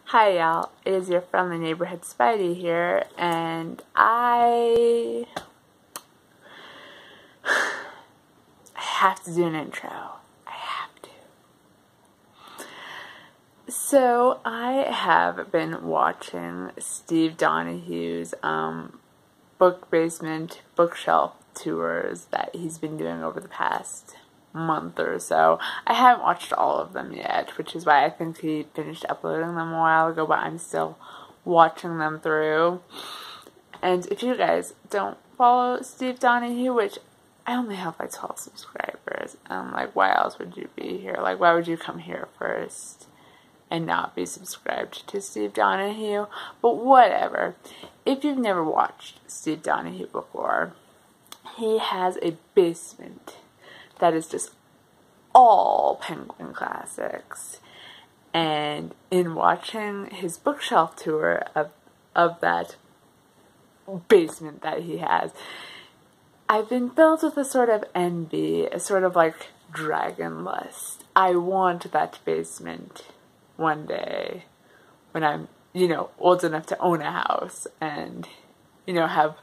Hi y'all, it is your friendly neighborhood Spidey here, and I have to do an intro. I have to. So I have been watching Steve Donahue's book basement bookshelf tours that he's been doing over the past month or so. I haven't watched all of them yet, which is why I think he finished uploading them a while ago, but I'm still watching them through. And if you guys don't follow Steve Donahue, which I only have like 12 subscribers, why else would you be here? Like, why would you come here first and not be subscribed to Steve Donahue? But whatever. If you've never watched Steve Donahue before, he has a basement that is just all Penguin classics. And in watching his bookshelf tour of that basement that he has, I've been filled with a sort of envy, a sort of like dragon lust. I want that basement one day when I'm, old enough to own a house and, have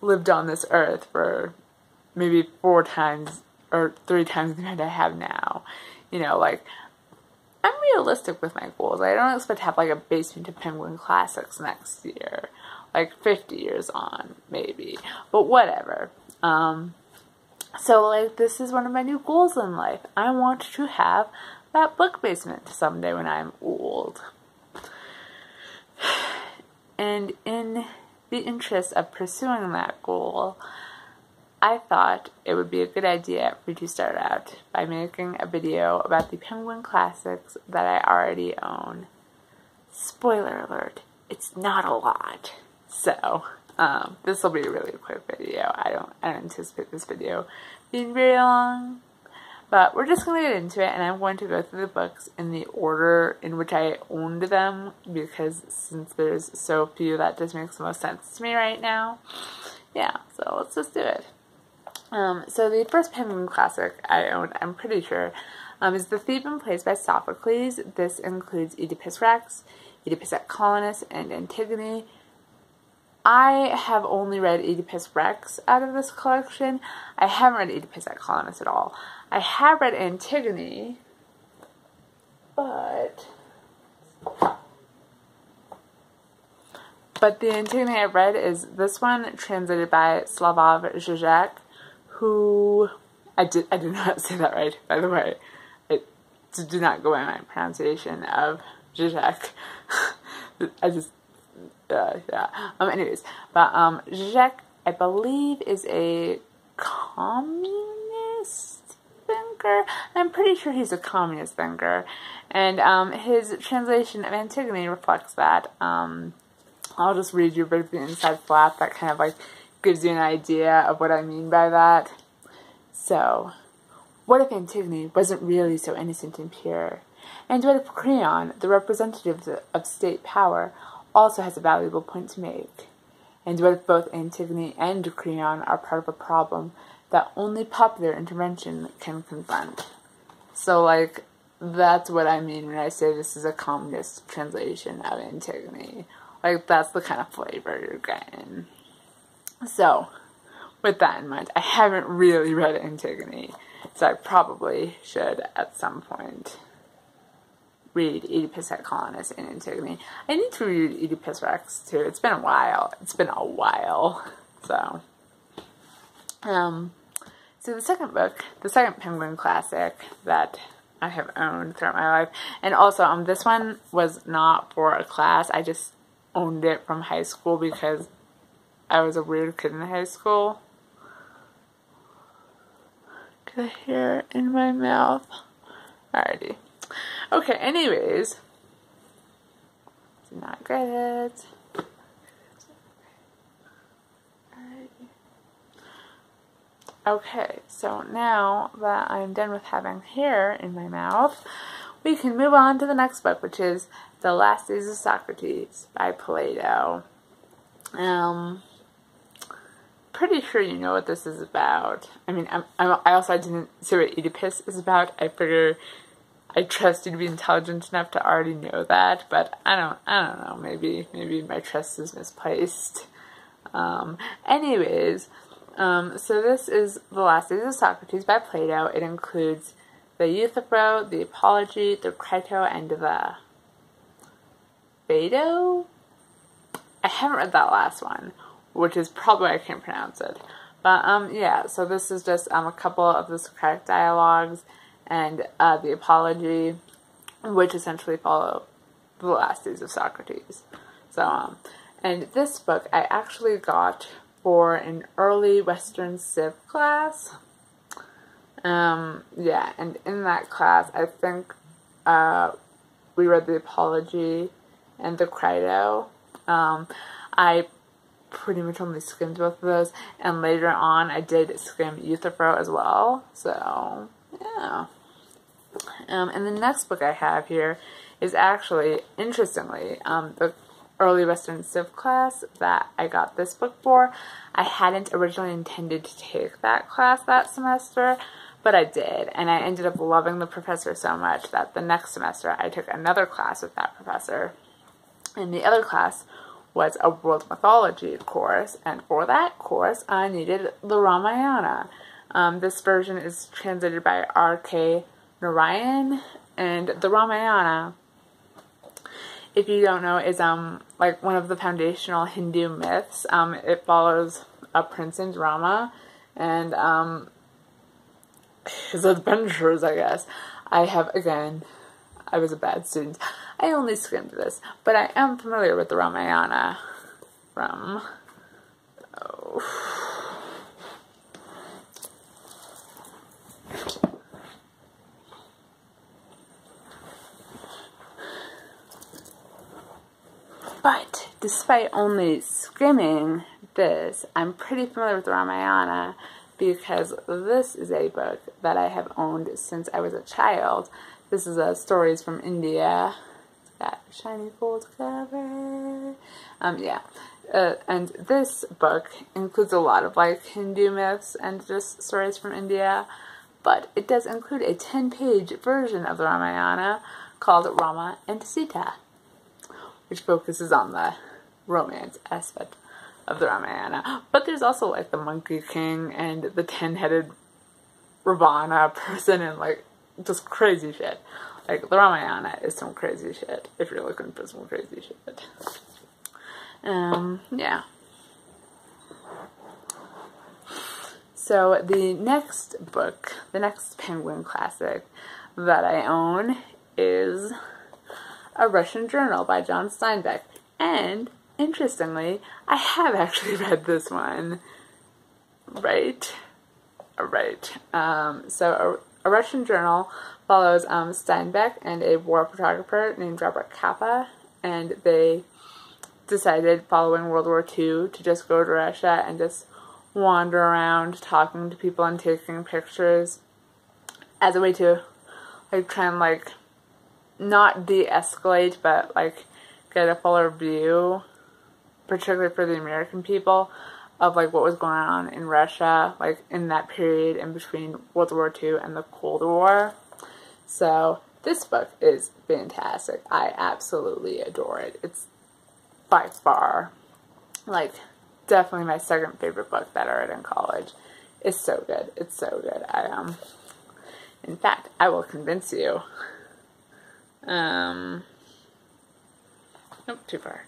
lived on this earth for maybe 4 times or 3 times the amount I have now. I'm realistic with my goals. I don't expect to have like a basement of Penguin classics next year. Like 50 years on, maybe. But whatever. So this is one of my new goals in life. I want to have that book basement someday when I'm old. And in the interest of pursuing that goal, I thought it would be a good idea for me to start out by making a video about the Penguin classics that I already own. Spoiler alert, it's not a lot. So, this will be a really quick video. I don't anticipate this video being very long. But we're just going to get into it, and I'm going to go through the books in the order in which I owned them, because since there's so few, that just makes the most sense to me right now. Yeah, so let's just do it. So the first Penguin classic I owned, I'm pretty sure, is The Thief and Plays by Sophocles. This includes Oedipus Rex, Oedipus at Colonus, and Antigone. I have only read Oedipus Rex out of this collection. I haven't read Oedipus at Colonus at all. I have read Antigone, but the Antigone I've read is this one, translated by Slavoj Žižek, who, I did not say that right, by the way. It did not go by my pronunciation of Žižek. Anyways, but Žižek, I believe, is a communist thinker. I'm pretty sure he's a communist thinker, and his translation of Antigone reflects that. I'll just read you a bit of the inside flap that kind of gives you an idea of what I mean by that. So, what if Antigone wasn't really so innocent and pure? And what if Creon, the representative of state power, also has a valuable point to make? And what if both Antigone and Creon are part of a problem that only popular intervention can confront? So, that's what I mean when I say this is a communist translation of Antigone. That's the kind of flavor you're getting. So, with that in mind, I haven't really read Antigone, so I probably should at some point read Oedipus at Colonus and Antigone. I need to read Oedipus Rex too. It's been a while. So, so the second book, the second Penguin classic that I have owned throughout my life, and also this one was not for a class. I just owned it from high school because I was a weird kid in high school. Get a hair in my mouth. Alrighty. Okay, anyways. Did not get it. Alrighty. Okay, so now that I'm done with having hair in my mouth, we can move on to the next book, which is The Last Days of Socrates by Plato. Pretty sure you know what this is about. I mean, I also didn't say what Oedipus is about. I figure I trust you to be intelligent enough to already know that, but I don't know, maybe my trust is misplaced. Anyways, so this is The Last Days of Socrates by Plato. It includes the Euthyphro, the Apology, the Crito, and the Phaedo? I haven't read that last one, which is probably why I can't pronounce it. But, yeah, so this is just a couple of the Socratic dialogues and the Apology, which essentially follow The Last Days of Socrates. So, and this book I actually got for an early Western Civ class. Yeah, and in that class, I think we read the Apology and the Crito. I pretty much only skimmed both of those, and later on I did skim Euthyphro as well, so yeah. And the next book I have here is actually, interestingly, the early Western Civ class that I got this book for. I hadn't originally intended to take that class that semester, but I did, and I ended up loving the professor so much that the next semester I took another class with that professor. And the other class was a world mythology course, and for that course I needed the Ramayana. This version is translated by R.K. Narayan, and the Ramayana, if you don't know, is like one of the foundational Hindu myths. It follows a prince named Rama and his adventures, I guess. I was a bad student. I only skimmed this, but I am familiar with the Ramayana from, But despite only skimming this, I'm pretty familiar with the Ramayana because this is a book that I have owned since I was a child. This is Stories from India. It's got a shiny gold cover. Yeah. And this book includes a lot of like Hindu myths and just stories from India, but it does include a 10-page version of the Ramayana called Rama and Sita, which focuses on the romance aspect of the Ramayana. But there's also like the Monkey King and the 10-headed Ravana person and like just crazy shit. Like the Ramayana is some crazy shit if you're looking for some crazy shit. Yeah. So the next book, the next Penguin classic that I own is A Russian Journal by John Steinbeck. And, interestingly, I have actually read this one. Right? So A Russian Journal follows Steinbeck and a war photographer named Robert Capa, and they decided following World War II to just go to Russia and just wander around talking to people and taking pictures as a way to like try and like not de-escalate but like get a fuller view, particularly for the American people, of like what was going on in Russia like in that period in between World War II and the Cold War. So this book is fantastic. I absolutely adore it. It's by far like definitely my second favorite book that I read in college. It's so good. It's so good. In fact, I will convince you. Nope, too far.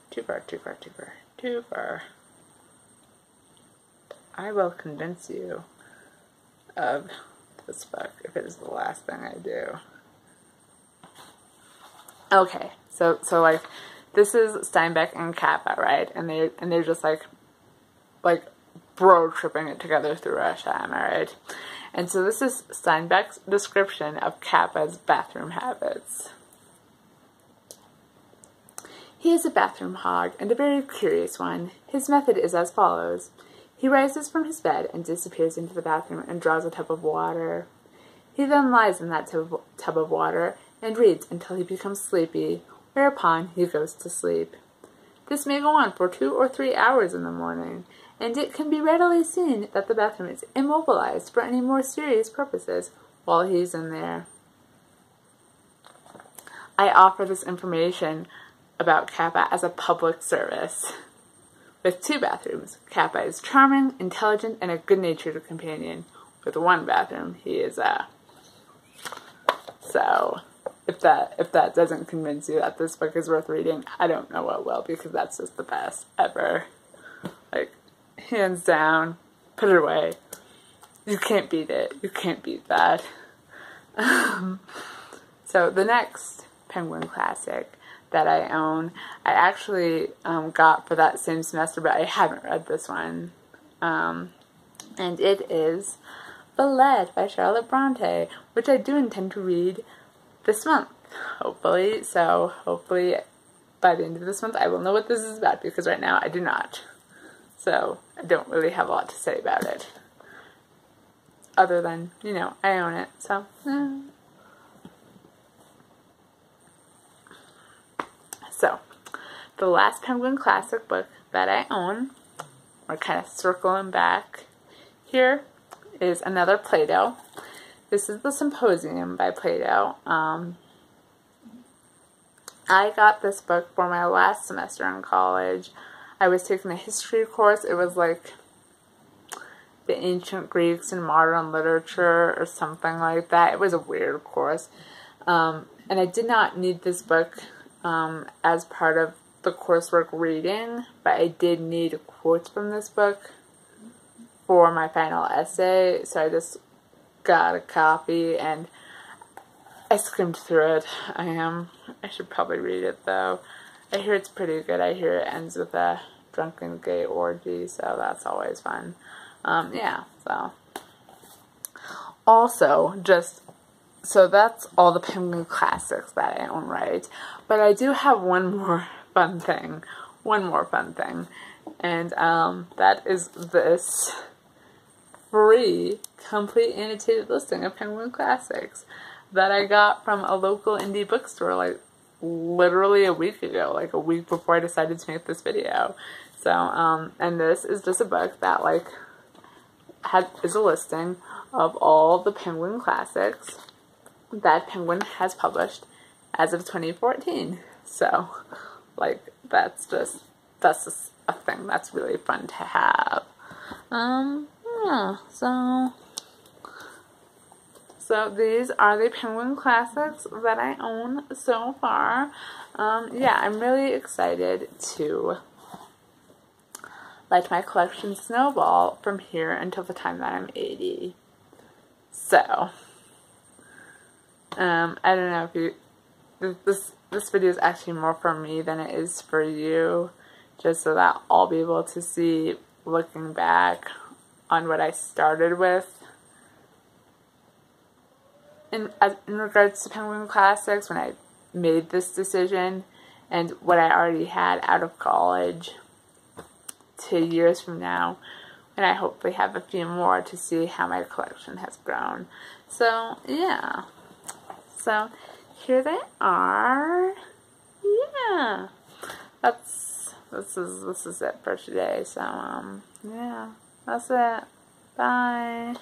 I will convince you of this book if it is the last thing I do. Okay, so like this is Steinbeck and Capa, right? And they're just like bro tripping it together through Russia, am I right? And so this is Steinbeck's description of Capa's bathroom habits. He is a bathroom hog, and a very curious one. His method is as follows. He rises from his bed and disappears into the bathroom and draws a tub of water. He then lies in that tub of water and reads until he becomes sleepy, whereupon he goes to sleep. This may go on for 2 or 3 hours in the morning, and it can be readily seen that the bathroom is immobilized for any more serious purposes while he's in there. I offer this information about Kappa as a public service. With 2 bathrooms, Kappa is charming, intelligent, and a good-natured companion. With 1 bathroom, he is So, if that doesn't convince you that this book is worth reading, I don't know what will, because that's just the best ever. Like, hands down, put it away. You can't beat it. You can't beat that. So the next Penguin classic that I own, I actually got for that same semester, but I haven't read this one. And it is The Lead by Charlotte Bronte, which I do intend to read this month, hopefully. So hopefully by the end of this month I will know what this is about, because right now I do not. So I don't really have a lot to say about it, other than, you know, I own it. So So, the last Penguin classic book that I own, we're kind of circling back here, is another Plato. This is The Symposium by Plato. I got this book for my last semester in college. I was taking a history course. It was like the ancient Greeks and modern literature or something like that. It was a weird course. And I did not need this book as part of the coursework reading, but I did need quotes from this book for my final essay, so I just got a copy and I skimmed through it. I should probably read it though. I hear it's pretty good. I hear it ends with a drunken gay orgy, so that's always fun. Yeah, so. Also, so that's all the Penguin classics that I own, right? But I do have one more fun thing. And that is this free, complete annotated listing of Penguin classics that I got from a local indie bookstore, like, literally a week ago, like a week before I decided to make this video. So, and this is just a book that, like, is a listing of all the Penguin classics that Penguin has published as of 2014. So, like, that's just a thing that's really fun to have. Yeah, so these are the Penguin classics that I own so far. Yeah, I'm really excited to let my collection snowball from here until the time that I'm 80. So, I don't know if this video is actually more for me than it is for you, just so that I'll be able to see, looking back on what I started with in regards to Penguin classics when I made this decision, and what I already had out of college 2 years from now, and I hopefully have a few more to see how my collection has grown. So yeah, so here they are. Yeah, this is it for today. So yeah, that's it. Bye.